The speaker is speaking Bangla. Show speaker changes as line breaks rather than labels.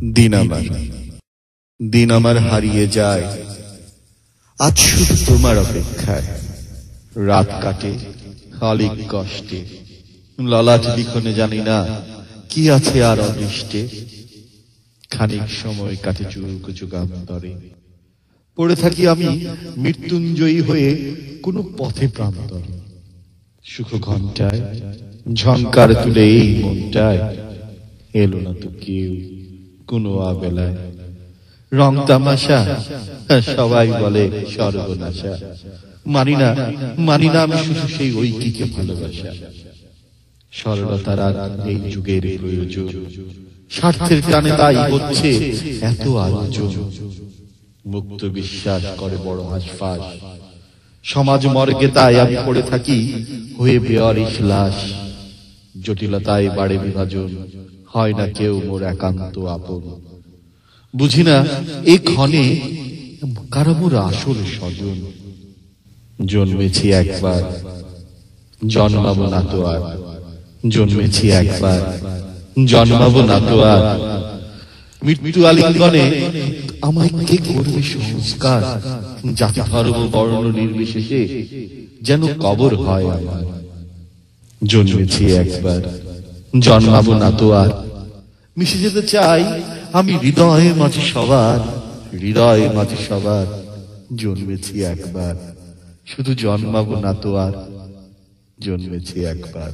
দিন আমার দিন আমার হারিয়ে যায় আজ শুধু তোমার অপেক্ষায়। রাত কাটে খালিক কষ্টে, ললাট লিখনে জানি না কি আছে আর অদৃষ্টে। খানিক সময় কাটে যুগান্তরে, পড়ে থাকি আমি মৃত্যুঞ্জয়ী হয়ে কোনো পথে প্রান্তরে। সুখ ঘন্টায় ঝংকার তুলে এই মনটায়, এলো না তো কেউ কোনো আবেলায়। রং তামাশা সবাই বলে সর্বনাশা, মানি না আমি শুধু সেই ঐকিকে ভালোবাসা। সরলতার এই যুগের প্রয়োজন, স্বার্থের টানে তাই হচ্ছে এত আয়োজন। মুক্ত বিশ্বাস করে বড় হাসফাস, সমাজ মর্গে তাই আমি পড়ে থাকি হয়ে বেয়ারিশ লাশ। জটিলতায় বাড়ে বিভাজন, হয় না কেউ মোর একান্ত আপন। বুঝি না এ ক্ষণে কারা মোর আসল স্বজন। জন্মেছি একবার, জন্মাবো না তো আর। জন্মেছি একবার, জন্মাবো না তো আর। মৃত্যু আলিঙ্গনে আমায় কে করবে সংস্কার? জাতি ধর্ম বর্ণ নির্বিশেষে যেন কবর হয় আমার। জন্মেছি একবার, জন্মাবো না তো আর। মিশে যেতে চাই আমি হৃদয়ের মাঝে সবার, হৃদয়ের মাঝে সবার। জন্মেছি একবার, শুধু জন্মাবো না তো আর। জন্মেছি একবার।